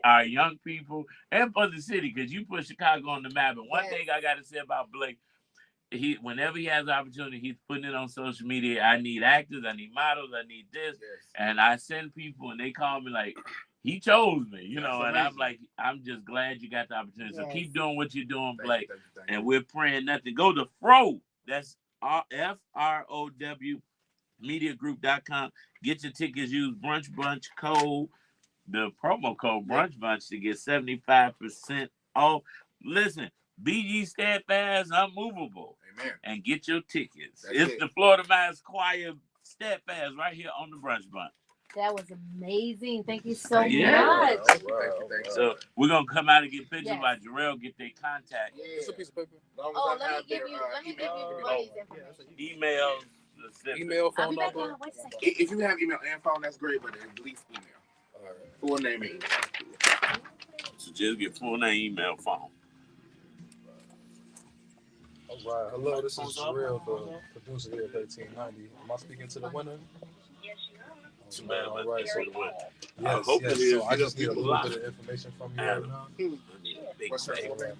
our young people and for the city, because you put Chicago on the map. And one thing I got to say about Blake, whenever he has the opportunity, he's putting it on social media. I need actors, I need models, I need this. Yes. And I send people and they call me like, he chose me, you know, That's and I'm amazing. like, I'm just glad you got the opportunity. So Yes. keep doing what you're doing, Thank Blake. you, thank And you. we're praying nothing. Go to Frow. That's FROW mediagroup.com. Get your tickets. Use Brunch Bunch code, the promo code Brunch Bunch, to get 75% off. Listen, be ye steadfast, unmovable, Amen. and get your tickets. That's It's it. the Florida Mass Choir Steadfast right here on the Brunch Bunch. That was amazing. Thank you so Yeah. much. Thank you, thank you. So we're gonna come out and get pictures Yes. by Jarrell, get their contact, It's a piece of paper. As long as Oh, I let me have give their, you Buddy's information. emails, Email, I'll phone be back number. now. Wait a second. If you have email and phone, that's great, but at least email. All right. Full name and email. so just get full name, email, phone. All right. Hello, this is Jarrell, the producer here at 1390. Am I speaking to the winner? Too bad All about right. that. So, I hope it yes. is. So I just need a People little live. bit of information from you right now. I need a big What's her bag. full name?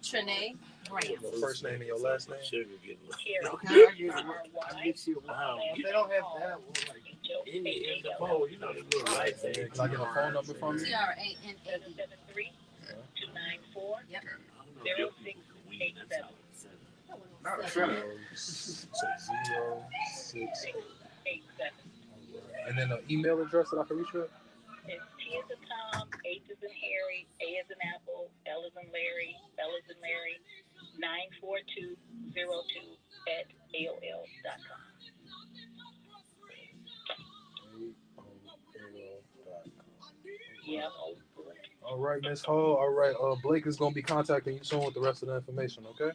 Trinae Graham. Your first name and your last name. Sugar getting low. Okay, I get you. I get you. Wow. If they don't have that, we'll like. In the bowl, you know, the little lights. Can I get a phone number from you? TRANAE. Yep. Not a center. So 06. And then an email address that I can reach you at? It's T as in Tom, H as in Harry, A as in Apple, L as in Larry, L as in Larry, 94202 at AOL.com. Yep. All right, Miss Hall. All right, Blake is gonna be contacting you soon with the rest of the information. Okay.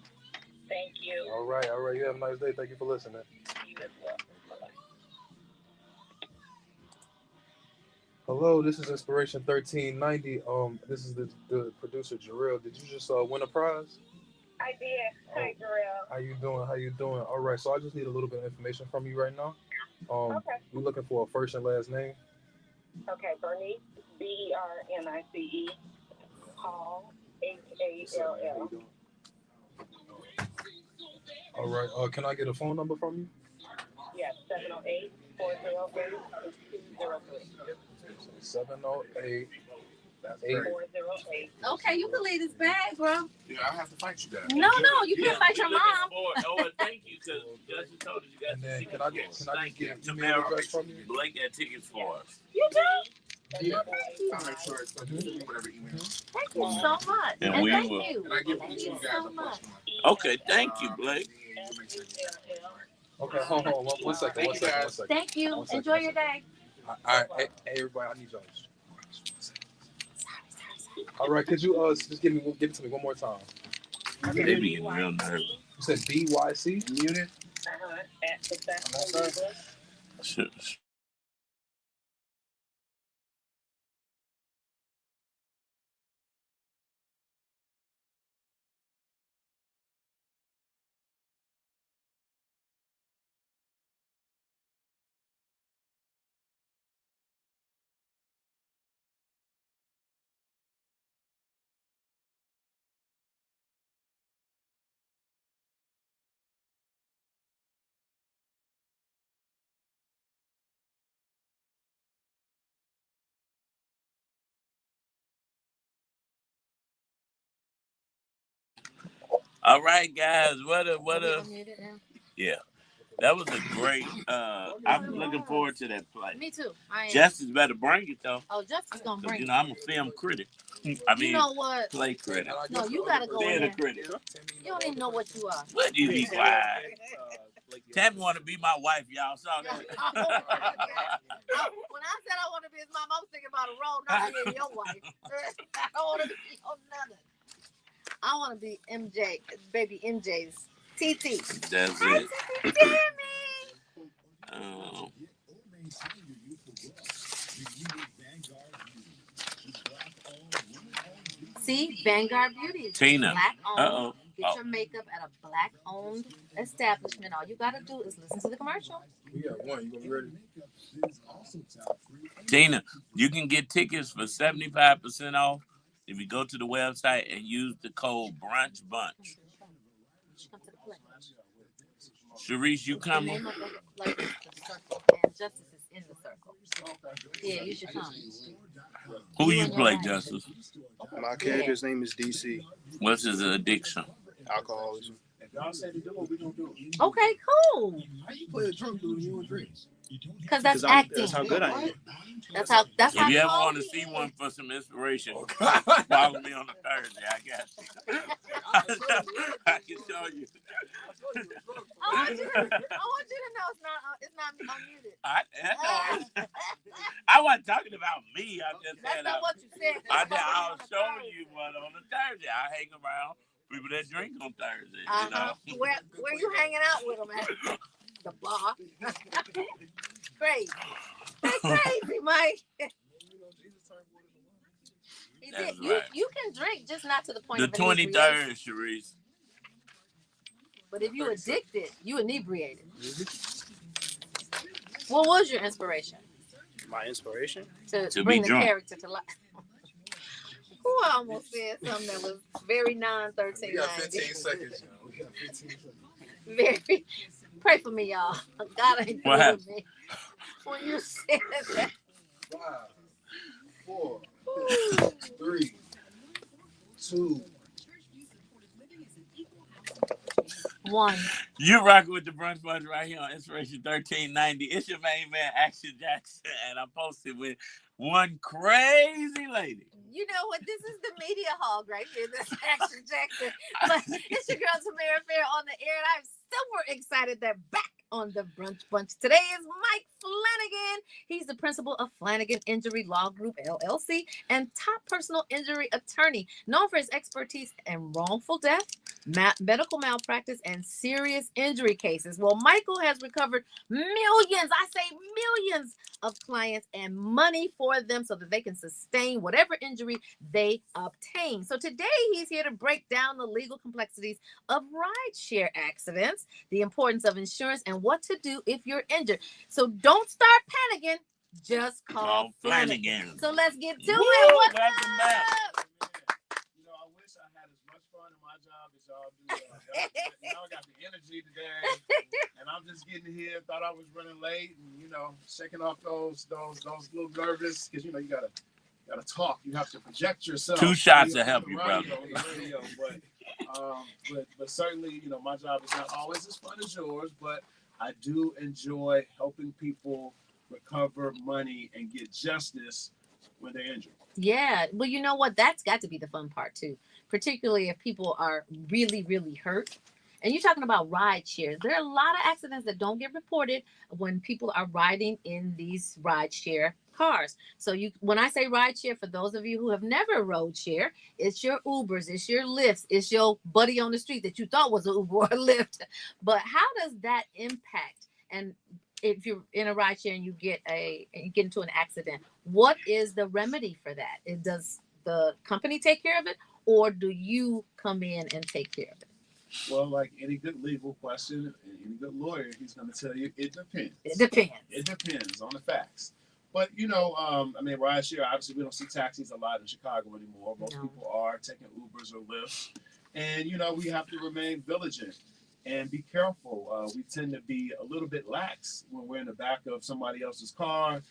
Thank you. All right. You have a nice day. Thank you for listening. You as well. Hello, this is Inspiration 1390. This is the producer Jarrell. Did you just win a prize? I did. Hi, Jarrell. How you doing? All right. So I just need a little bit of information from you right now. Okay. We're looking for a first and last name. Okay, Bernice, BERNICE, Hall, HALL. All right. Can I get a phone number from you? Yes, 708-408-6203. 708. That's Eight. great. 408. Okay, you can leave this bag, bro. Yeah, I have to fight you guys. No, you can't fight your mom. Oh, thank you, because Justin told us you got And the then tickets. can I just Thank get you. an email Tamara, address from you? Blake had tickets for us. You do? Yeah. I'll make sure it's whatever email. Thank you so much. And And we thank will- you. And I give Thank each of you you guys so a much. personal. Okay, thank you, Blake. Okay, hold on. One second. Thank you, guys. Thank you. One second, Enjoy one your day. All right, hey, everybody, I need y'all. All right, could you just give it to me one more time? They be getting real nervous. You said BYC? Muted. At Successful Legal. All right, guys. What a Muted now. yeah. That was a great I'm looking forward to that play. Me too. I am. Justice better bring it though. Oh, Justice gonna 'Cause, bring you it. know, I'm a film critic. I mean, You know what? play critic. No, you gotta go in Theater there. critic. You don't even know what you are. What do you be quiet? Tammy want to be my wife, y'all. Saw that? When I said I want to be his mom, I was thinking about a role, not being your wife. I don't want to be your nothing. I want to be MJ, baby MJ's TT. That's Hi, it. Tammy. Oh. See, Vanguard Beauty is Tina. black owned. Uh-oh. Get your makeup at a black owned establishment. All you gotta do is listen to the commercial. We got one. You gonna be ready? Tina, you can get tickets for 75% off if you go to the website and use the code Brunch Bunch. Sharice, you The coming? name of the place is the circle, and Justice is in the circle. Yeah, you should come. Who you and your play, wife. Justice? My character's name is DC. What's his addiction? Alcoholism. If y'all say to do it, we gonna do it. Okay, cool. How you play a drunk dude and you don't drink? Because that's acting. That's how good I am. That's how. That's If how. you ever cold want to he see is. one for some inspiration, follow me on the Thursday. I got you. I can show you. I want you to know it's not unmuted. I wasn't talking about me. I just That's said not what you said. I was showing you one on the Thursday. I hang around people that drink on Thursday. You know? Where you hanging out with them at? The bar. Crazy. They crazy, Mike. He did. That's right. You can drink, just not to the point The of inebriation. 23rd, Sharice. But if you addicted, you inebriated. What was your inspiration? My inspiration? To be bring the drunk. character to life. Who almost said something that was very non-1390. We got 15 seconds. We got 15 seconds. Very. Pray for me, y'all. God ain't What through with me. When you said that. 5, 4, 3, 2. 1. You rocking with the Brunch Bunch right here on Inspiration 1390. It's your main man, Action Jackson, and I'm posted with one crazy lady. You know what? This is the media hog right here. This is Action Jackson. But it's your girl Tamara Fair on the air, and I'm super excited that back on the Brunch Bunch today is Mike Flanagan. He's the principal of Flanagan Injury Law Group, LLC, and top personal injury attorney, known for his expertise in wrongful death, medical malpractice, and serious injury cases. Well, Michael has recovered millions, I say millions, of clients and money for them so that they can sustain whatever injury they obtain. So today he's here to break down the legal complexities of rideshare accidents, the importance of insurance, and what to do if you're injured. So don't start panicking, just call Flanagan. So let's get to it. What's Welcome back. up? You know, I wish I had as much fun in my job as y'all do. Y'all got the energy today, and I'm just getting here. Thought I was running late, and shaking off those little nervous because you gotta talk. You have to project yourself. 2 shots to help you, brother. But certainly, my job is not always as fun as yours, but I do enjoy helping people recover money and get justice when they're injured. Yeah, well, you know what? That's got to be the fun part too, particularly if people are really, really hurt. And you're talking about ride shares. There are a lot of accidents that don't get reported when people are riding in these ride share cars. So when I say ride share, for those of you who have never rode share, it's your Ubers, it's your Lyfts, it's your buddy on the street that you thought was an Uber or a Lyft. But how does that impact? And if you're in a ride share and you get into an accident, what is the remedy for that? Does the company take care of it, or do you come in and take care of it? Well, like any good legal question, any good lawyer, he's going to tell you it depends. It depends. It depends on the facts. But, rideshare, obviously we don't see taxis a lot in Chicago anymore. Most people are taking Ubers or Lyfts. And, we have to remain vigilant and be careful. We tend to be a little bit lax when we're in the back of somebody else's car.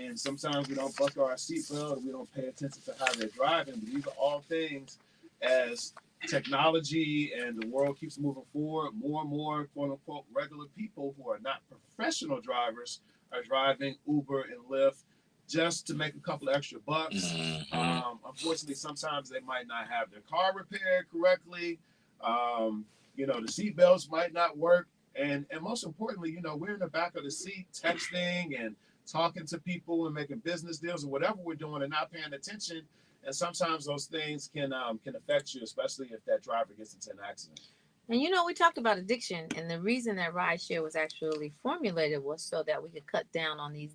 And sometimes we don't buckle our seatbelt, or we don't pay attention to how they're driving. But these are all things, as technology and the world keeps moving forward, more and more quote unquote regular people who are not professional drivers are driving Uber and Lyft just to make a couple of extra bucks. Mm-hmm. Unfortunately, sometimes they might not have their car repaired correctly. The seat belts might not work And most importantly, you know, we're in the back of the seat texting and talking to people and making business deals or whatever we're doing and not paying attention. And sometimes those things can affect you, especially if that driver gets into an accident. And you know, we talked about addiction, and the reason that rideshare was actually formulated was so that we could cut down on these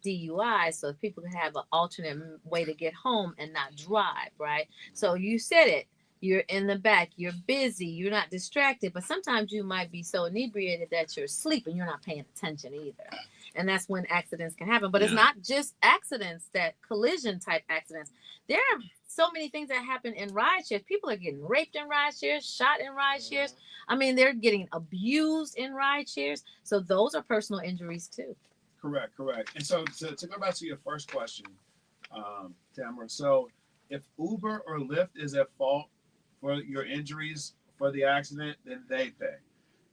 DUIs, so people can have an alternate way to get home and not drive, right? So you said it. You're in the back, you're busy, you're not distracted, but sometimes you might be so inebriated that you're asleep and you're not paying attention either. And that's when accidents can happen. But it's not just accidents, that collision type accidents. There are so many things that happen in ride shares. People are getting raped in ride shares, shot in ride shares. I mean, they're getting abused in ride shares. So those are personal injuries too. Correct. And so to go back to your first question, Tamara, so if Uber or Lyft is at fault for your injuries for the accident, then they pay.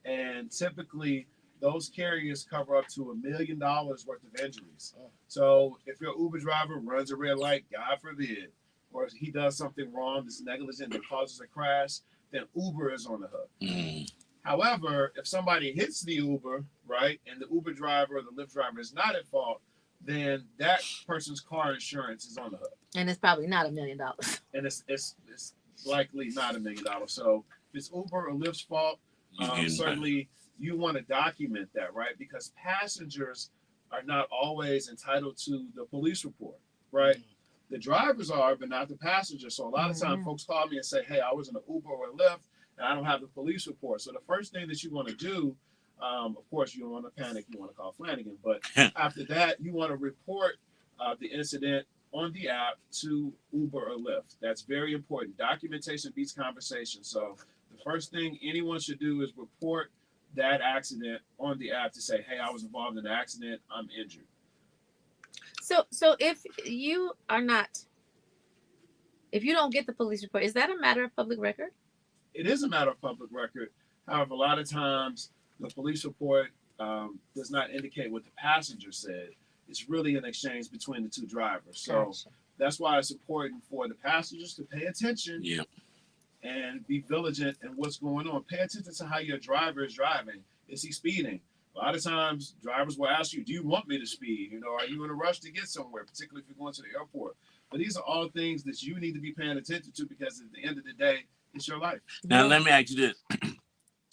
And typically, those carriers cover up to $1 million worth of injuries. So if your Uber driver runs a red light, God forbid, or he does something wrong that's negligent that causes a crash, then Uber is on the hook. However, if somebody hits the Uber, right, and the Uber driver or the Lyft driver is not at fault, then that person's car insurance is on the hook. And it's probably not $1 million. And it's likely not $1 million. So if it's Uber or Lyft's fault, certainly you want to document that, right? Because passengers are not always entitled to the police report, right? The drivers are, but not the passengers. So a lot of times folks call me and say, hey, I was in an Uber or a Lyft and I don't have the police report. So the first thing that you want to do, of course, you don't want to panic. You want to call Flanagan. But after that, you want to report the incident on the app to Uber or Lyft. That's very important. Documentation beats conversation. So the first thing anyone should do is report that accident on the app to say, hey, I was involved in an accident. I'm injured. So if you don't get the police report, is that a matter of public record? It is a matter of public record. However, a lot of times the police report does not indicate what the passenger said. It's really an exchange between the two drivers. So that's why it's important for the passengers to pay attention and be vigilant in what's going on. Pay attention to how your driver is driving. Is he speeding? A lot of times drivers will ask you, do you want me to speed? You know, are you in a rush to get somewhere, particularly if you're going to the airport? But these are all things that you need to be paying attention to because at the end of the day, it's your life. Now, let me ask you this.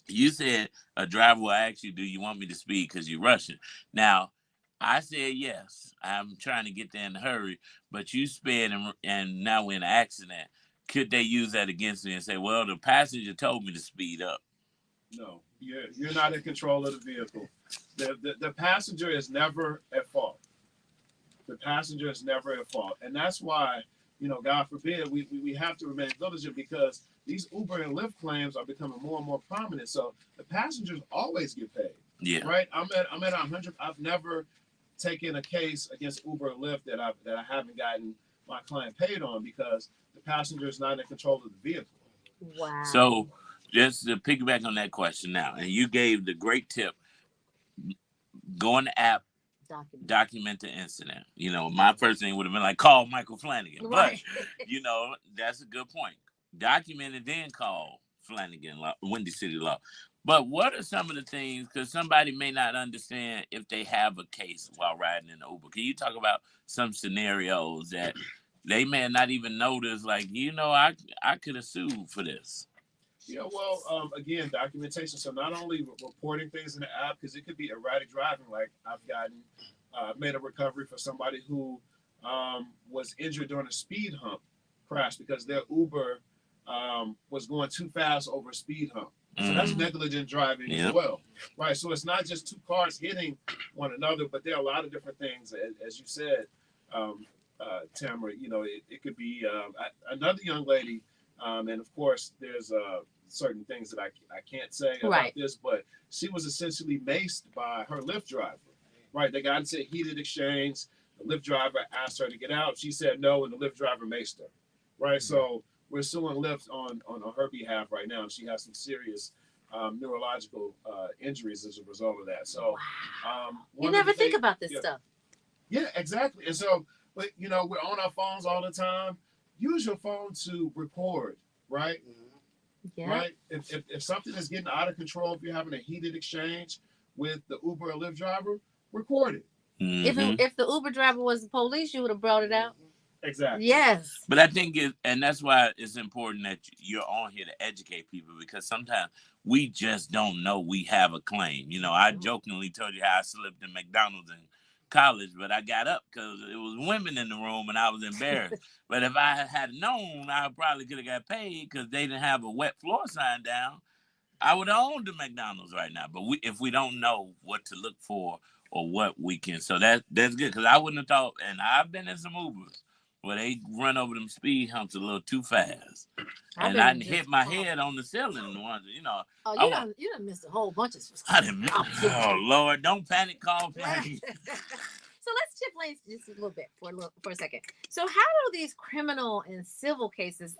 You said a driver will ask you, do you want me to speed because you're rushing? Now, I said yes. I'm trying to get there in a hurry, but you sped and now we're in an accident. Could they use that against me and say, well, the passenger told me to speed up? No, you're not in control of the vehicle. The passenger is never at fault. The passenger is never at fault. And that's why, you know, God forbid, we have to remain vigilant because these Uber and Lyft claims are becoming more and more prominent. So the passengers always get paid. Yeah. Right? I'm at 100. I've never taken a case against Uber or Lyft that I haven't gotten my client paid on because the passenger is not in control of the vehicle. Wow. So just to piggyback on that question now, and you gave the great tip, go on the app, document the incident. You know, my first thing would have been like, call Michael Flanagan. Right. But, you know, that's a good point. Document and then call Flanagan, Windy City Law. But what are some of the things, because somebody may not understand if they have a case while riding in Uber. Can you talk about some scenarios that they may not even notice, like, you know, I could have sued for this? Yeah, well, again, documentation. So not only reporting things in the app, because it could be erratic driving. Like I've made a recovery for somebody who was injured during a speed hump crash because their Uber was going too fast over a speed hump. So that's negligent driving as well, right? So it's not just two cars hitting one another, but there are a lot of different things, as you said, Tamara. You know, it could be another young lady, and of course, there's certain things that I can't say about this, but she was essentially maced by her Lyft driver, right? They got into a heated exchange. The Lyft driver asked her to get out. She said no, and the Lyft driver maced her, right? So we're suing Lyft on her behalf right now. She has some serious neurological injuries as a result of that. So you never think about this stuff. Yeah, exactly. And so, but you know, we're on our phones all the time. Use your phone to record, right? Yeah. right? If something is getting out of control, if you're having a heated exchange with the Uber or Lyft driver, record it. If the Uber driver was the police, you would have brought it out. Exactly. Yes. But I think and that's why it's important that you're on here to educate people, because sometimes we just don't know we have a claim. You know, I jokingly told you how I slipped in McDonald's in college, but I got up because it was women in the room and I was embarrassed. But if I had known, I probably could have got paid because they didn't have a wet floor sign down. I would have owned the McDonald's right now. But if we don't know what to look for or what we can, so that's good, because I wouldn't have thought. And I've been in some Ubers where they run over them speed humps a little too fast, and I hit my head on the ceiling once. You know. Oh, you done missed a whole bunch of. I didn't miss. Oh Lord, don't panic, call flags. So let's shift lanes just a little bit for a second. So how do these criminal and civil cases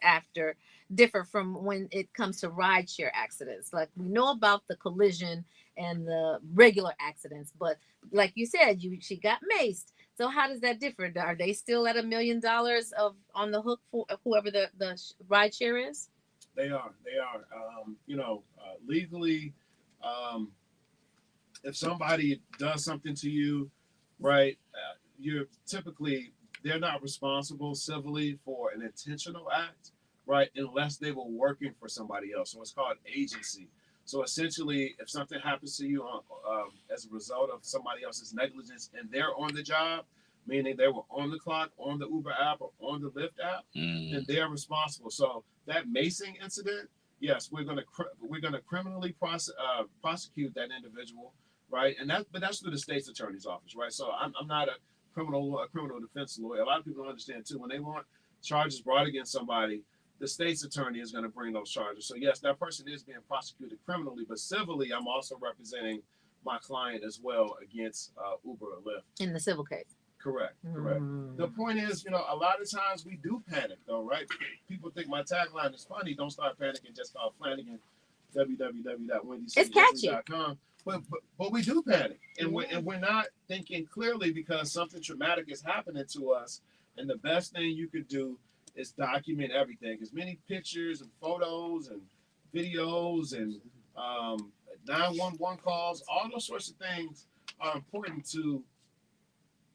differ from when it comes to rideshare accidents? Like, we know about the collision and the regular accidents, but like you said, she got maced. So how does that differ? Are they still at $1 million on the hook for whoever the rideshare is? They are. Legally, if somebody does something to you, right, they're not responsible civilly for an intentional act, right, unless they were working for somebody else. So it's called agency. So essentially, if something happens to you as a result of somebody else's negligence and they're on the job, meaning they were on the clock, on the Uber app or on the Lyft app, then they're responsible. So that macing incident, yes, we're gonna criminally prosecute that individual, right? And that's through the state's attorney's office, right? So I'm not a criminal defense lawyer. A lot of people don't understand too. When they want charges brought against somebody, the state's attorney is going to bring those charges. So yes, that person is being prosecuted criminally, but civilly, I'm also representing my client as well against Uber or Lyft. In the civil case. Correct. The point is, a lot of times we do panic, though, right? People think my tagline is funny. Don't start panicking. Just call Flanagan. www.wendycity.com. But we do panic, and we're not thinking clearly because something traumatic is happening to us. And the best thing you could do is document everything, as many pictures and photos and videos and 911 calls. All those sorts of things are important to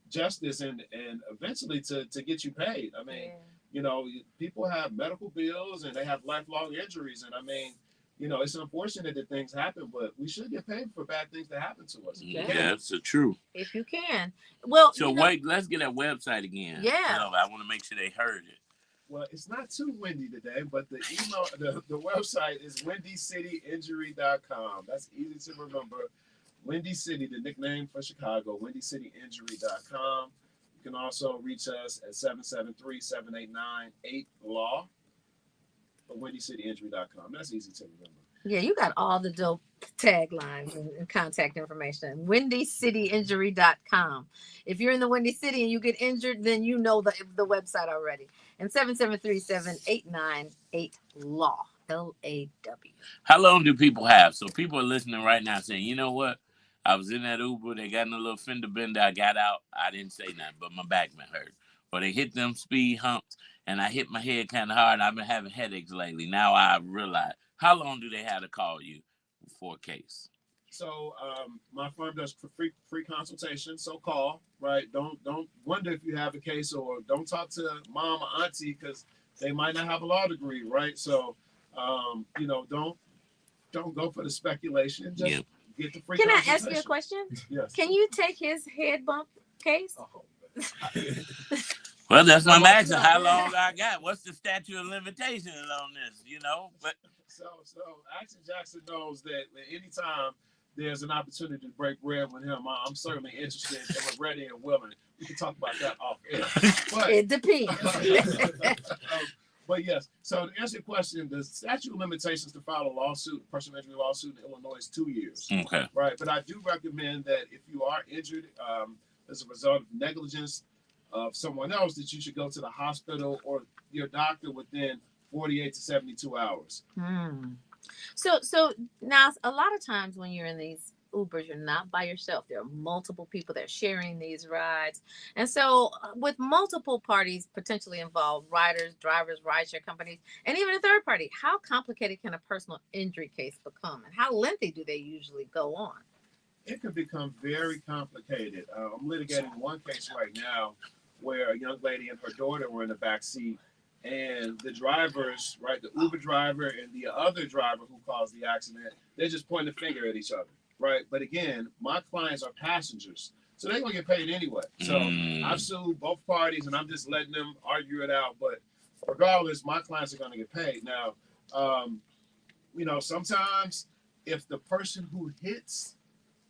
justice and eventually to get you paid. I mean, people have medical bills and they have lifelong injuries, and I mean, it's unfortunate that things happen, but we should get paid for bad things that happen to us. Yeah, that's true. If you can. Well, so wait, let's get that website again. Yeah. I want to make sure they heard it. Well, it's not too windy today, but the email, the website is WindyCityInjury.com. That's easy to remember. Windy City, the nickname for Chicago, WindyCityInjury.com. You can also reach us at 773-789-8LAW or WindyCityInjury.com. That's easy to remember. Yeah, you got all the dope taglines and contact information. WindyCityInjury.com. If you're in the Windy City and you get injured, then you know the website already. And 773-789-8LAW. LAW. How long do people have? So people are listening right now saying, you know what? I was in that Uber. They got in a little fender bender. I got out. I didn't say nothing, but my back been hurt. Or they hit them speed humps, and I hit my head kind of hard. I've been having headaches lately. Now I realize. How long do they have to call you for a case? So my firm does free consultation. So call, right? Don't wonder if you have a case, or don't talk to mom or auntie because they might not have a law degree, right? So don't go for the speculation. Just get the free. Can I ask you a question? Yes. Can you take his head bump case? Well, that's what I'm asking. How long I got? What's the statute of limitations on this? But so Action Jackson knows that anytime there's an opportunity to break bread with him, I'm certainly interested and we're ready and willing. We can talk about that off air. But it depends. But yes, so to answer your question, the statute of limitations to file a lawsuit, personal injury lawsuit in Illinois is 2 years. Okay. Right. But I do recommend that if you are injured as a result of negligence of someone else, that you should go to the hospital or your doctor within 48 to 72 hours. So now a lot of times when you're in these Ubers, you're not by yourself. There are multiple people that are sharing these rides. And so, with multiple parties potentially involved, riders, drivers, rideshare companies, and even a third party, how complicated can a personal injury case become? And how lengthy do they usually go on? It could become very complicated. I'm litigating one case right now where a young lady and her daughter were in the back seat, and the drivers, right, the Uber driver and the other driver who caused the accident, they're just pointing the finger at each other, right? But again, my clients are passengers, so they're gonna get paid anyway. So I've sued both parties, and I'm just letting them argue it out. But regardless, my clients are gonna get paid. Now, sometimes if the person who hits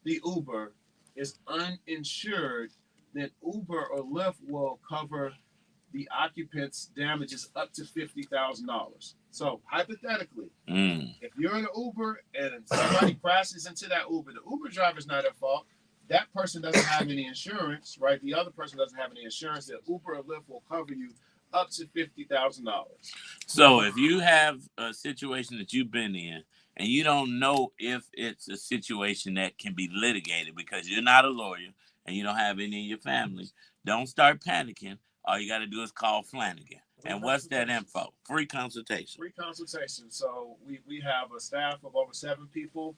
the Uber is uninsured, then Uber or Lyft will cover the occupant's damages up to $50,000. So hypothetically, if you're in an Uber and somebody crashes into that Uber, the Uber driver's not at fault. That person doesn't have any insurance, right? The other person doesn't have any insurance. That Uber or Lyft will cover you up to $50,000. So if you have a situation that you've been in and you don't know if it's a situation that can be litigated because you're not a lawyer and you don't have any in your family, don't start panicking. All you got to do is call Flanagan. And what's that info? Free consultation. Free consultation. So we have a staff of over 7 people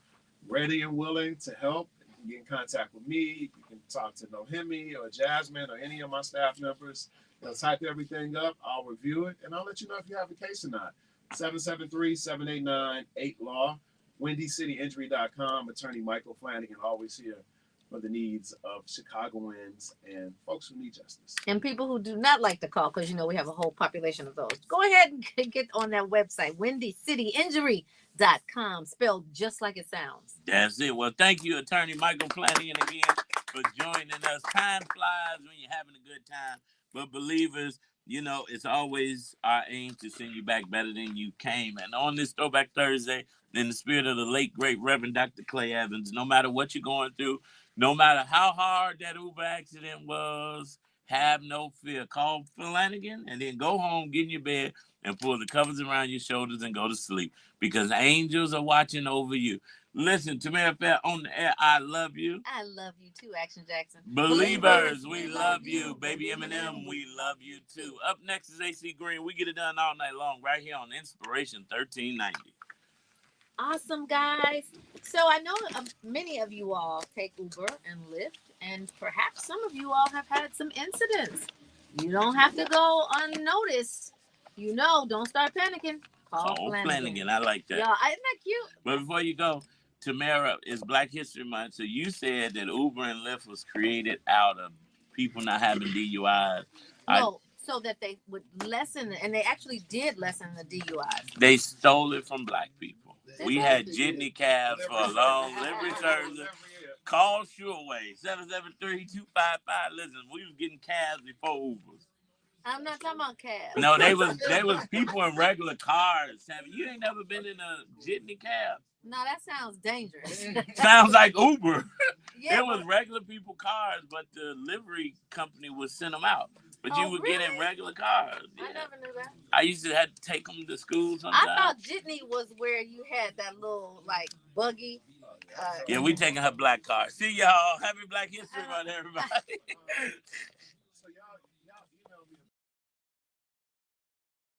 ready and willing to help. You can get in contact with me. You can talk to Nohemi or Jasmine or any of my staff members. They'll type everything up. I'll review it, and I'll let you know if you have a case or not. 773-789-8-LAW. WindyCityInjury.com. Attorney Michael Flanagan, always here for the needs of Chicagoans and folks who need justice. And people who do not like to call, because we have a whole population of those. Go ahead and get on that website, WindyCityInjury.com, spelled just like it sounds. That's it. Well, thank you, Attorney Michael Flanagan, again for joining us. Time flies when you're having a good time. But believers, it's always our aim to send you back better than you came. And on this Throwback Thursday, in the spirit of the late, great Reverend Dr. Clay Evans, no matter what you're going through, no matter how hard that Uber accident was, have no fear. Call Flanagan and then go home, get in your bed, and pull the covers around your shoulders and go to sleep, because angels are watching over you. Listen, Tamara Fair on the air, I love you. I love you too, Action Jackson. Believers, we love you. Baby Eminem, we love you too. Up next is AC Green. We get it done all night long right here on Inspiration 1390. Awesome, guys. So I know many of you all take Uber and Lyft, and perhaps some of you all have had some incidents. You don't have to go unnoticed. Don't start panicking. Call Flanagan. I like that. Y'all, isn't that cute? But before you go, Tamara, it's Black History Month. So you said that Uber and Lyft was created out of people not having DUIs. No, so that they would lessen, and they actually did lessen the DUIs. They stole it from Black people. We had jitney cabs for a long livery service. Call Sureway, 773-255. Listen, we was getting cabs before Ubers. I'm not talking about cabs. No, they was people in regular cars. You ain't never been in a jitney cab? No, that sounds dangerous. Sounds like Uber. Yeah, it was regular people cars, but the livery company would send them out. But you would get in regular cars. Yeah. I never knew that. I used to have to take them to school sometimes. I thought jitney was where you had that little buggy. Yeah, we taking her black car. See y'all. Happy Black History Month, everybody.